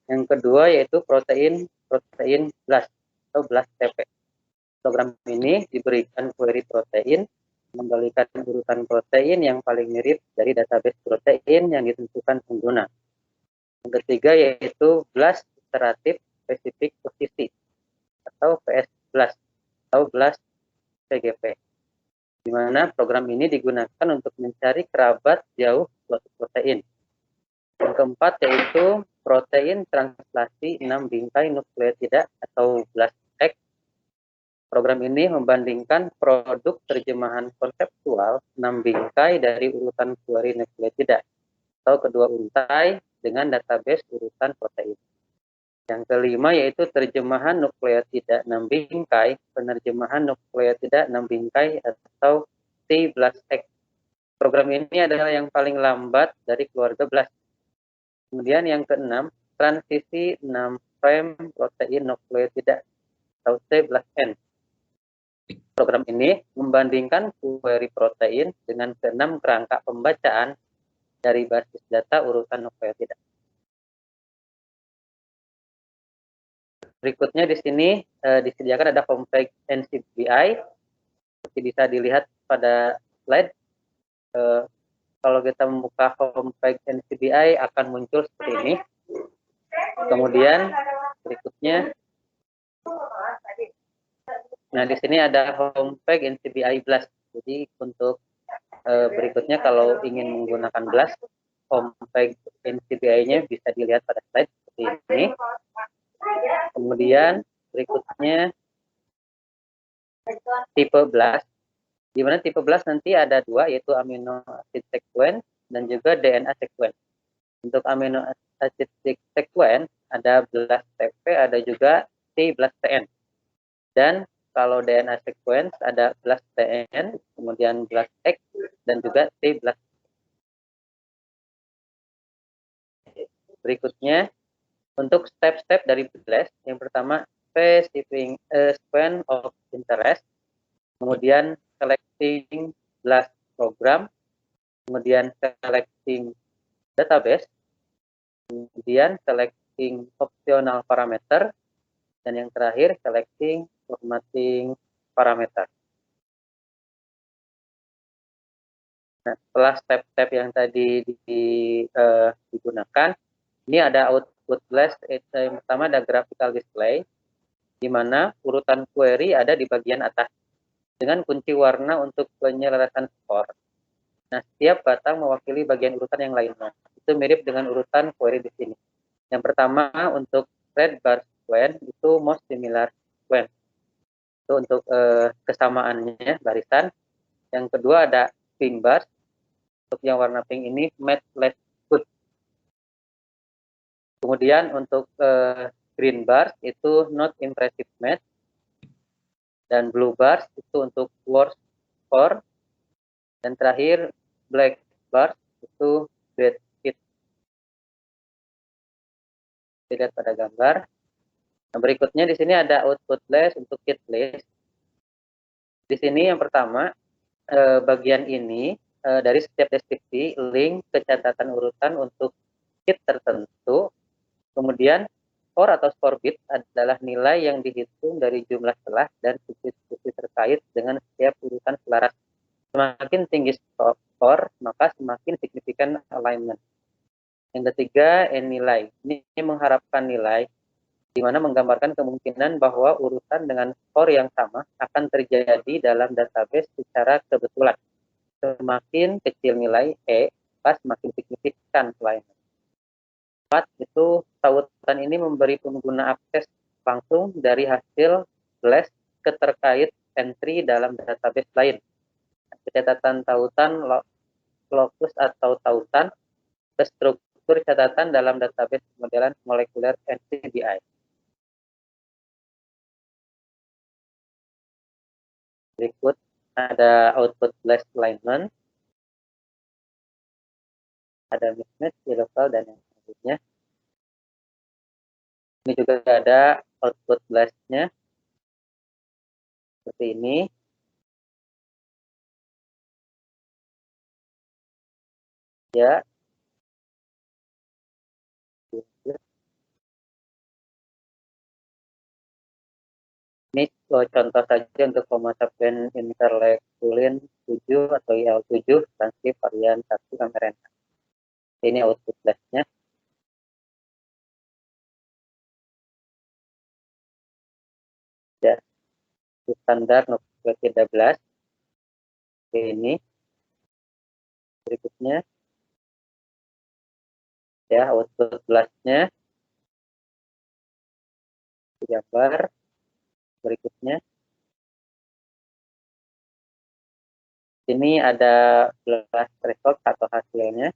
Speaker 2: Yang kedua yaitu protein BLAS atau BLAS TP. Program ini diberikan query protein mengembalikan urutan protein yang paling mirip dari database protein yang ditentukan pengguna. Yang ketiga yaitu BLAS iteratif specific position atau PS BLAS atau BLAS PGP, di mana program ini digunakan untuk mencari kerabat jauh suatu protein. Yang keempat yaitu protein translasi 6 bingkai nukleotida atau BLASTX. Program ini membandingkan produk terjemahan konseptual 6 bingkai dari urutan query nukleotida atau kedua untai dengan database urutan protein. Yang kelima yaitu terjemahan nukleotida 6 bingkai, penerjemahan nukleotida 6 bingkai atau T-BLASTX. Program ini adalah yang paling lambat dari keluarga BLAST. Kemudian yang keenam, transisi 6' protein nukleotida atau T-BLASTN. Program ini membandingkan query protein dengan ke-6 kerangka pembacaan dari basis data urutan nukleotida. Berikutnya di sini disediakan ada homepage NCBI. Seperti bisa dilihat pada slide. Kalau kita membuka homepage NCBI akan muncul seperti ini. Kemudian berikutnya, nah di sini ada homepage NCBI BLAST. Jadi untuk berikutnya kalau ingin menggunakan BLAST, homepage NCBI-nya bisa dilihat pada slide seperti ini. Kemudian berikutnya tipe BLAST, di mana tipe BLAST nanti ada dua, yaitu amino acid sequence dan juga DNA sequence. Untuk amino acid sequence ada BLAST TP, ada juga T-BLAST TN. Dan kalau DNA sequence ada BLAST TN, kemudian BLAST X, dan juga T-BLAST. Berikutnya, untuk step-step dari BLAST, yang pertama specifying a sequence of interest, kemudian selecting BLAST program, kemudian selecting database, kemudian selecting optional parameter, dan yang terakhir selecting formatting parameter. Nah, setelah step-step yang tadi digunakan, ini ada output BLAST. Yang pertama ada graphical display, di mana urutan query ada di bagian atas dengan kunci warna untuk penyelarasan skor. Nah, setiap batang mewakili bagian urutan yang lainnya. Itu mirip dengan urutan query di sini. Yang pertama untuk red bar sequence itu most similar sequence. Itu untuk kesamaannya barisan. Yang kedua ada pink bar. Untuk yang warna pink ini match less good. Kemudian untuk green bars itu not impressive match, dan blue bars itu untuk worst score, dan terakhir black bars itu great fit. Dilihat pada gambar. Nah, berikutnya di sini ada output list untuk kit list. Di sini yang pertama bagian ini dari setiap deskripsi link ke catatan urutan untuk kit tertentu. Kemudian skor atau skor bit adalah nilai yang dihitung dari jumlah celah dan substitusi terkait dengan setiap urutan selaras. Semakin tinggi skor, maka semakin signifikan alignment. Yang ketiga, nilai. Ini mengharapkan nilai, di mana menggambarkan kemungkinan bahwa urutan dengan skor yang sama akan terjadi dalam database secara kebetulan. Semakin kecil nilai E, maka semakin signifikan alignment. 4, itu tautan ini memberi pengguna akses langsung dari hasil blast ke terkait entry dalam database lain. Catatan tautan, locus atau tautan, ke struktur catatan dalam database modelan molekuler NCBI. Berikut ada output blast alignment, ada mismatch di lokal dan yang selanjutnya. Ini juga ada output blast-nya seperti ini. Ya. Ini contoh saja untuk Homo sapiens interleukin 7 atau IL7 transkrip varian 1 mRNA. Ini output blast-nya. Ya, standar nukleotida 13. Ini berikutnya ya output blast-nya gambar berikutnya. Ini ada blast result atau hasilnya.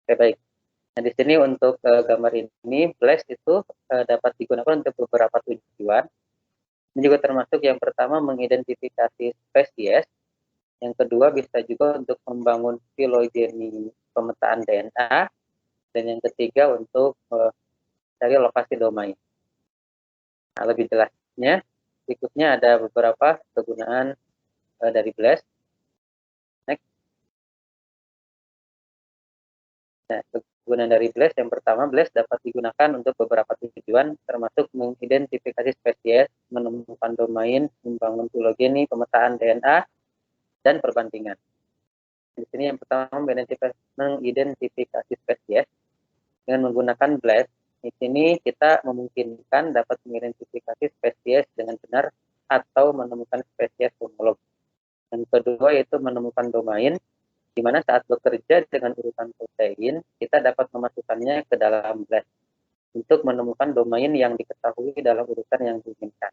Speaker 2: Oke, baik. Nah, di sini untuk gambar ini, blast itu dapat digunakan untuk beberapa tujuan. Ini juga termasuk yang pertama mengidentifikasi spesies, yang kedua bisa juga untuk membangun filogeni pemetaan DNA, dan yang ketiga untuk mencari lokasi domain. Nah, lebih jelasnya, berikutnya ada beberapa kegunaan dari blast. Next. Nah, kegunaan dari blast yang pertama, blast dapat digunakan untuk beberapa tujuan, termasuk mengidentifikasi spesies, menemukan domain, membangun filogeni, pemetaan DNA, dan perbandingan. Di sini yang pertama mengidentifikasi spesies dengan menggunakan blast. Di sini kita memungkinkan dapat mengidentifikasi spesies dengan benar atau menemukan spesies homolog. Yang kedua yaitu menemukan domain, di mana saat bekerja dengan urutan protein, kita dapat memasukkannya ke dalam blast untuk menemukan domain yang diketahui dalam urutan yang diinginkan.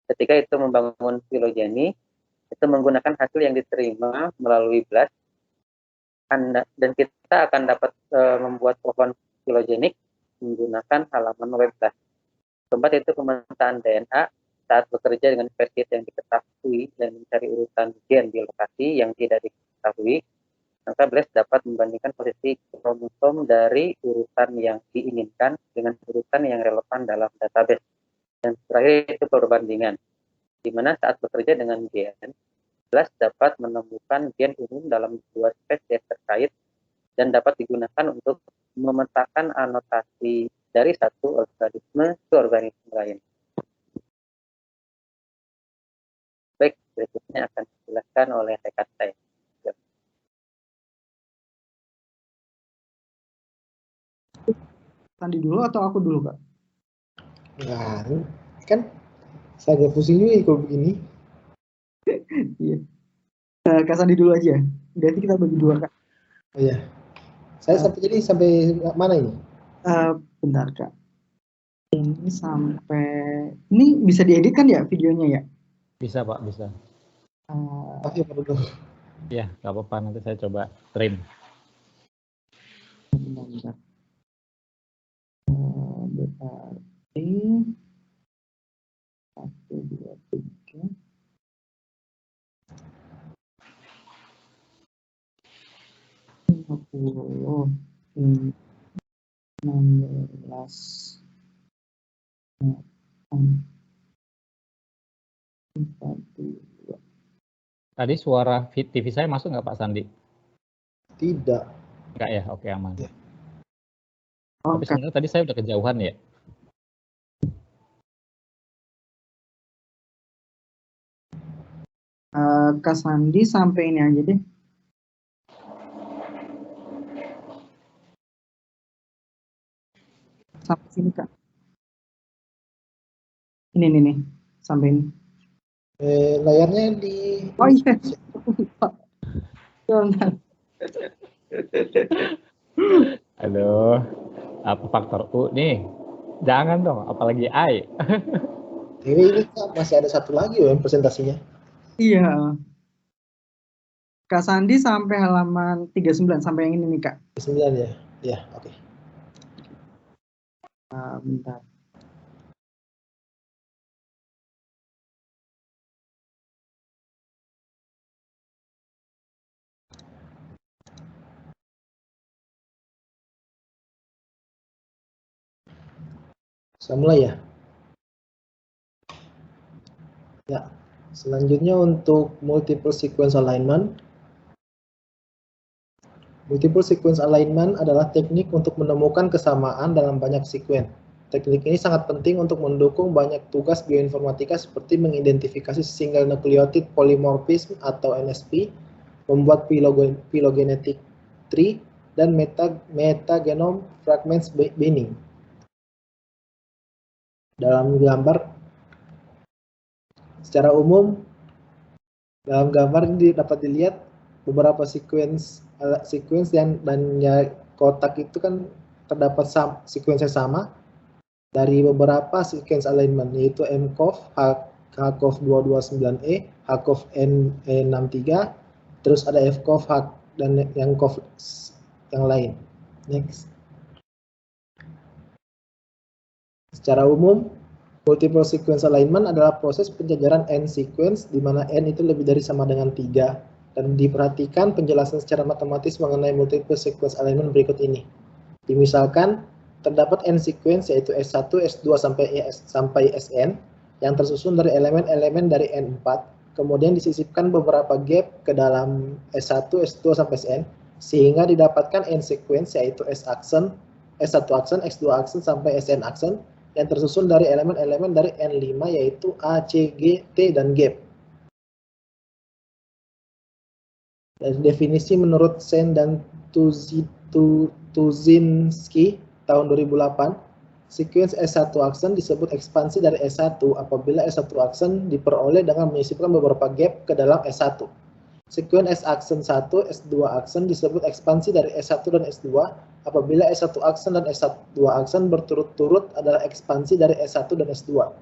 Speaker 2: Ketika itu membangun filogeni, itu menggunakan hasil yang diterima melalui blast, dan kita akan dapat membuat pohon filogenik menggunakan halaman web blast. Keempat itu pemetaan DNA saat bekerja dengan spesies yang diketahui dan mencari urutan gen di lokasi yang tidak diketahui, maka blast dapat membandingkan posisi kromosom dari urutan yang diinginkan dengan urutan yang relevan dalam database. Dan terakhir itu perbandingan, di mana saat bekerja dengan gen, blast dapat menemukan gen umum dalam dua spesies terkait dan dapat digunakan untuk memetakan anotasi dari satu organisme ke organisme lain. Baik, berikutnya akan dijelaskan oleh rekan saya.
Speaker 4: Sandi dulu atau aku dulu, Kak?
Speaker 3: Nah, kan saya agak pusing juga kalau begini.
Speaker 4: Iya. Kak Sandi dulu aja. Berarti kita bagi dua, Kak.
Speaker 3: Oh iya. Saya sampai mana ini?
Speaker 4: Bentar, Kak. Ini sampai... Ini bisa diedit kan ya videonya ya?
Speaker 1: Bisa, Pak, bisa.
Speaker 3: Oke, Pak dulu.
Speaker 1: Ya, nggak apa-apa. Nanti saya coba trim.
Speaker 4: Bentar. Berarti 1, 2, 3. 50, 16, 42.
Speaker 1: Tadi suara TV saya masuk nggak Pak Sandi?
Speaker 3: Tidak.
Speaker 1: Enggak ya? Oke, aman.
Speaker 3: Ya.
Speaker 1: Tapi sebenarnya tadi saya udah kejauhan ya.
Speaker 4: Kak Sandi sampai ini aja deh. Sampai sini Kak. Ini nih, sampai ini.
Speaker 3: Layarnya di.
Speaker 4: Oh iya.
Speaker 1: Aduh, apa faktor U nih? Jangan dong, apalagi I.
Speaker 3: Ini Kak, masih ada satu lagi loh presentasinya.
Speaker 4: Iya. Kak Sandi sampai halaman 39, sampai yang ini nih Kak.
Speaker 3: 9 ya? Ya, oke.
Speaker 4: Bentar.
Speaker 3: Saya mulai ya? Ya, selanjutnya untuk multiple sequence alignment. Multiple sequence alignment adalah teknik untuk menemukan kesamaan dalam banyak sequence. Teknik ini sangat penting untuk mendukung banyak tugas bioinformatika seperti mengidentifikasi single nucleotide polymorphism atau NSP, membuat phylogenetic tree, dan metagenome fragments binding. Dalam gambar, secara umum, dalam gambar ini dapat dilihat beberapa sequence dan ya, kotak itu kan terdapat sequence yang sama dari beberapa sequence alignment, yaitu MCOV, HCOV 229E, HCOV N63, terus ada FCOV, dan yang COV yang lain. Next. Secara umum, multiple sequence alignment adalah proses penjajaran N sequence, di mana N itu lebih dari sama dengan 3, dan diperhatikan penjelasan secara matematis mengenai multiple sequence alignment berikut ini. Misalkan, terdapat N sequence yaitu S1, S2 sampai Sn yang tersusun dari elemen-elemen dari N4, kemudian disisipkan beberapa gap ke dalam S1, S2 sampai Sn, sehingga didapatkan N sequence yaitu S1 aksen, S2 aksen sampai Sn aksen yang tersusun dari elemen-elemen dari N5 yaitu A, C, G, T, dan gap. Dari definisi menurut Sen dan Tuzinski tahun 2008, sequence S1 aksen disebut ekspansi dari S1 apabila S1 aksen diperoleh dengan menyisipkan beberapa gap ke dalam S1. Sequence S aksen 1, S2 aksen disebut ekspansi dari S1 dan S2 apabila S1 aksen dan S2 aksen berturut-turut adalah ekspansi dari S1 dan S2.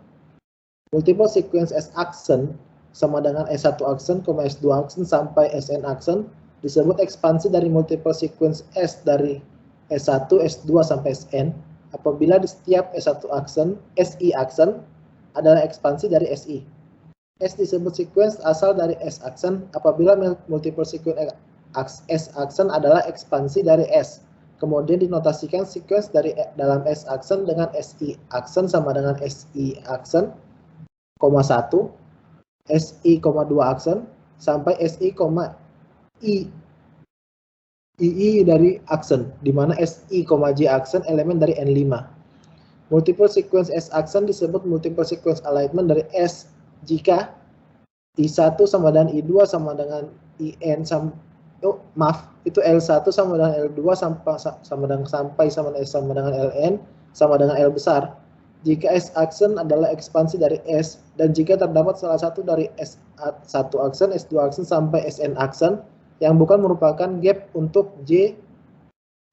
Speaker 3: Multiple sequence S aksen sama dengan S1 aksen, S2 aksen sampai Sn aksen disebut ekspansi dari multiple sequence S dari S1, S2 sampai Sn apabila di setiap S1 aksen, Si aksen adalah ekspansi dari Si. S disebut sequence asal dari S aksen apabila multiple sequence S aksen adalah ekspansi dari S. Kemudian dinotasikan sequence dari dalam S aksen dengan Si aksen sama dengan Si aksen, 1, Si, 2 aksen, sampai Si, I dari aksen, di mana Si, J aksen elemen dari N5. Multiple sequence S aksen disebut multiple sequence alignment dari S jika I1 sama dengan I2 sama dengan IN itu L1 sama dengan L2 sama dengan Ln sama dengan L besar. Jika S aksen adalah ekspansi dari S dan jika terdapat salah satu dari S1 aksen, S2 aksen sampai Sn aksen yang bukan merupakan gap untuk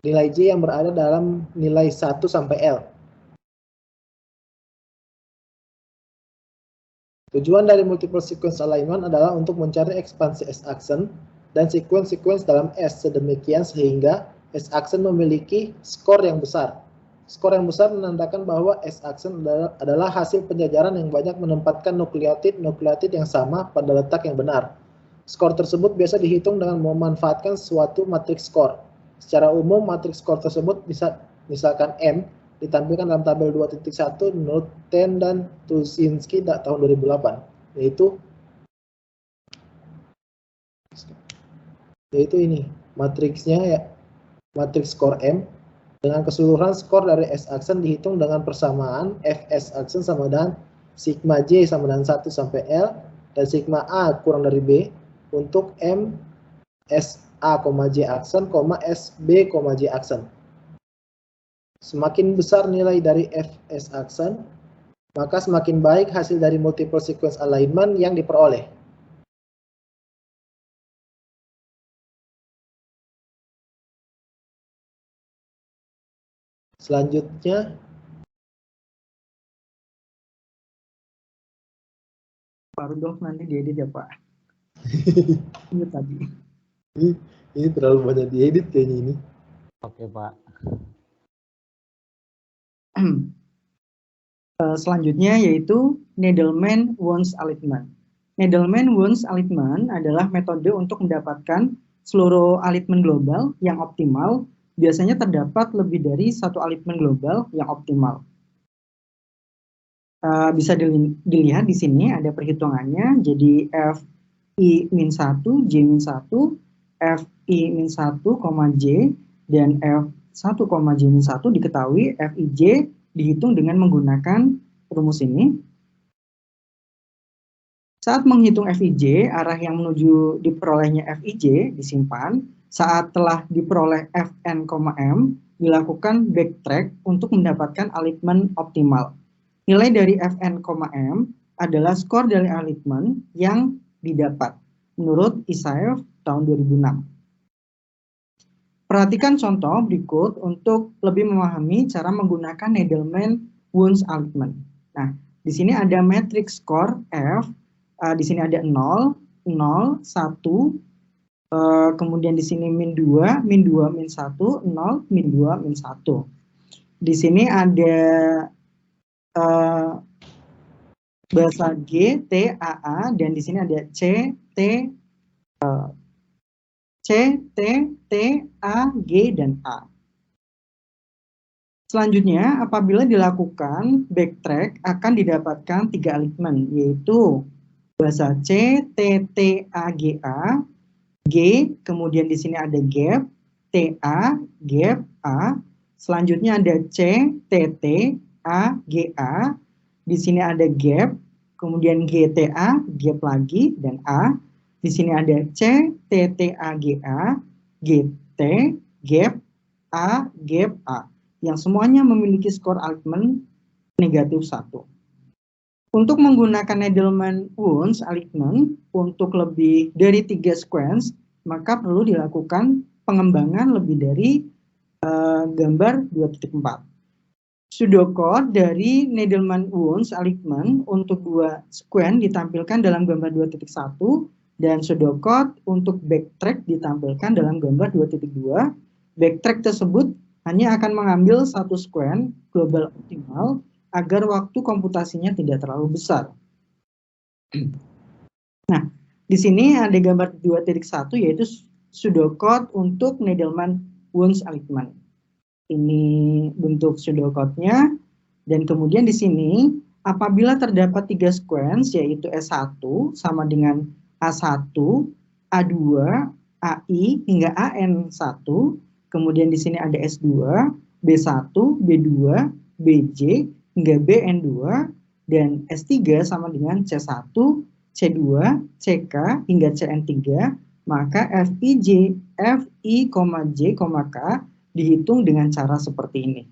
Speaker 3: nilai J yang berada dalam nilai 1 sampai L. Tujuan dari multiple sequence alignment adalah untuk mencari ekspansi S aksen dan sequence-sequence dalam S sedemikian sehingga S-aksen memiliki skor yang besar. Skor yang besar menandakan bahwa S-aksen adalah hasil penjajaran yang banyak menempatkan nukleotid yang sama pada letak yang benar. Skor tersebut biasa dihitung dengan memanfaatkan suatu matriks skor. Secara umum, matriks skor tersebut bisa misalkan M ditampilkan dalam tabel 2.1 menurut Ten dan Tuschinski tahun 2008, yaitu ini matriksnya ya, matriks skor M dengan keseluruhan skor dari S-aksen dihitung dengan persamaan Fs aksen sama dengan sigma J sama dengan 1 sampai L dan sigma A kurang dari B untuk M SA, J aksen, SB, J aksen. Semakin besar nilai dari Fs aksen, maka semakin baik hasil dari multiple sequence alignment yang diperoleh. Selanjutnya,
Speaker 4: baru dong nanti diedit ya Pak. Ini tadi.
Speaker 3: Ini terlalu banyak diedit kayaknya ini.
Speaker 1: Oke Pak.
Speaker 4: Selanjutnya yaitu Needleman-Wunsch alignment. Needleman-Wunsch alignment adalah metode untuk mendapatkan seluruh alignment global yang optimal. Biasanya terdapat lebih dari satu alignment global yang optimal. Bisa dilihat di sini ada perhitungannya. Jadi Fi-1, J-1, Fi-1, J, dan F1, J-1 diketahui, Fij dihitung dengan menggunakan rumus ini. Saat menghitung Fij, arah yang menuju diperolehnya Fij disimpan. Saat telah diperoleh Fn, M, dilakukan backtrack untuk mendapatkan alignment optimal. Nilai dari Fn, M adalah skor dari alignment yang didapat menurut Isaev tahun 2006. Perhatikan contoh berikut untuk lebih memahami cara menggunakan Needleman-Wunsch alignment. Nah, di sini ada matriks skor F, di sini ada 0, 1, kemudian di sini min 2, min 2, min 1, 0, min 2, min 1. Di sini ada bahasa G, T, AA, dan di sini ada C, T, T, A, G, dan A. Selanjutnya, apabila dilakukan backtrack akan didapatkan 3 alignment, yaitu bahasa C, T, A, G, A, G, kemudian di sini ada gap, TA, gap, A. Selanjutnya ada C, TT, A, GA. Di sini ada gap, kemudian GTA, gap lagi, dan A. Di sini ada C, TTA, GA, GT, gap, A, gap, A. Yang semuanya memiliki skor alignment negatif 1. Untuk menggunakan Needleman-Wunsch alignment untuk lebih dari 3 sequence, maka perlu dilakukan pengembangan lebih dari gambar 2.4. Pseudocode dari Needleman-Wunsch alignment untuk 2 sequence ditampilkan dalam gambar 2.1 dan pseudocode untuk backtrack ditampilkan dalam gambar 2.2. Backtrack tersebut hanya akan mengambil satu sequence global optimal agar waktu komputasinya tidak terlalu besar. Nah, di sini ada gambar 2.1 yaitu pseudocode untuk Needleman-Wunsch alignment. Ini bentuk pseudocode-nya, dan kemudian di sini apabila terdapat 3 sequence yaitu S1 sama dengan A1, A2, AI hingga AN1, kemudian di sini ada S2, B1, B2, BJ hingga BN2, dan S3 sama dengan C1, C2, CK hingga CN3, maka Fij, Fi, J, K dihitung dengan cara seperti ini.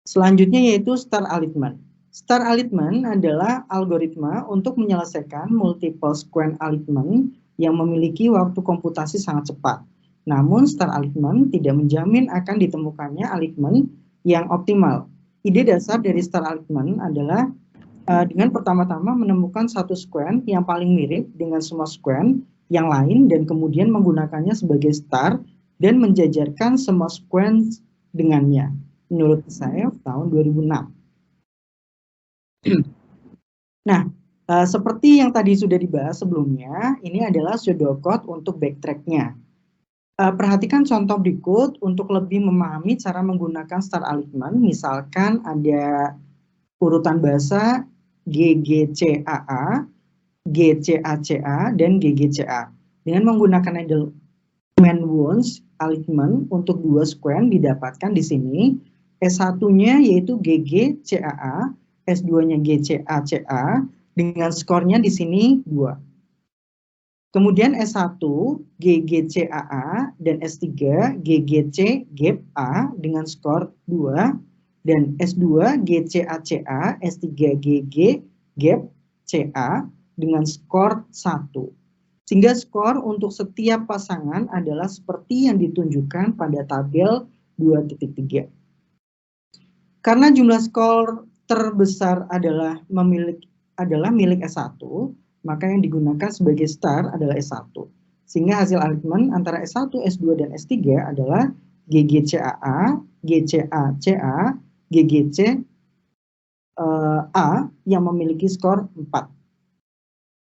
Speaker 4: Selanjutnya yaitu star alignment. Star alignment adalah algoritma untuk menyelesaikan multiple sequence alignment yang memiliki waktu komputasi sangat cepat. Namun, star alignment tidak menjamin akan ditemukannya alignment yang optimal. Ide dasar dari star alignment adalah dengan pertama-tama menemukan satu sequence yang paling mirip dengan semua sequence yang lain dan kemudian menggunakannya sebagai star dan menjajarkan semua sequence dengannya. Menurut saya tahun 2006. Nah, seperti yang tadi sudah dibahas sebelumnya, ini adalah pseudocode untuk backtrack-nya. Perhatikan contoh berikut untuk lebih memahami cara menggunakan star alignment. Misalkan ada urutan bahasa GGCAA, GCACA, dan GGCA. Dengan menggunakan element wounds alignment untuk dua sequence didapatkan di sini. S1-nya yaitu GGCAA, S2-nya GCACA, dengan skornya di sini 2. Kemudian S1 GGCAA dan S3 GGC Gap A dengan skor 2 dan S2 GCACA S3 GG Gap CA dengan skor 1. Sehingga skor untuk setiap pasangan adalah seperti yang ditunjukkan pada tabel 2.3. Karena jumlah skor terbesar adalah milik S1, maka yang digunakan sebagai star adalah S1. Sehingga hasil alignment antara S1, S2, dan S3 adalah GGCAA, GCACA, GGC A yang memiliki skor 4.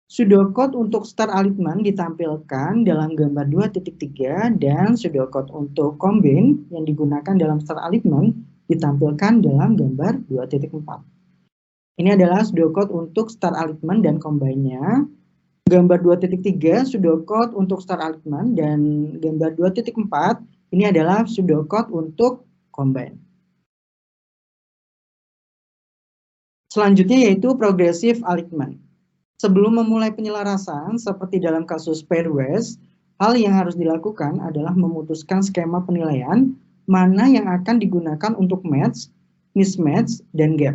Speaker 4: Pseudocode untuk star alignment ditampilkan dalam gambar 2.3 dan pseudocode untuk combine yang digunakan dalam star alignment ditampilkan dalam gambar 2.4. Ini adalah pseudocode untuk star alignment dan combine-nya. Gambar 2.3 pseudocode untuk star alignment dan gambar 2.4 ini adalah pseudocode untuk combine. Selanjutnya yaitu progressive alignment. Sebelum memulai penyelarasan seperti dalam kasus pairwise, hal yang harus dilakukan adalah memutuskan skema penilaian mana yang akan digunakan untuk match, mismatch, dan gap.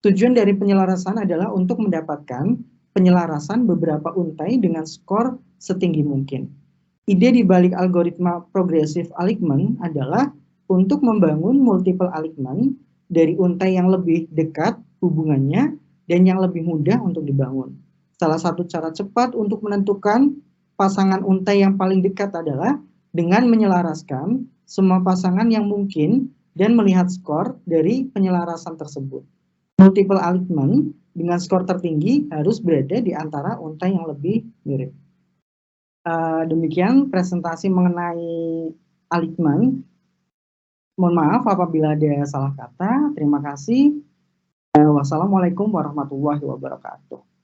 Speaker 4: Tujuan dari penyelarasan adalah untuk mendapatkan penyelarasan beberapa untai dengan skor setinggi mungkin. Ide di balik algoritma progressive alignment adalah untuk membangun multiple alignment dari untai yang lebih dekat hubungannya dan yang lebih mudah untuk dibangun. Salah satu cara cepat untuk menentukan pasangan untai yang paling dekat adalah dengan menyelaraskan semua pasangan yang mungkin dan melihat skor dari penyelarasan tersebut. Multiple alignment dengan skor tertinggi harus berada di antara untai yang lebih mirip. Demikian presentasi mengenai alignment. Mohon maaf apabila ada salah kata. Terima kasih. Wassalamualaikum warahmatullahi wabarakatuh.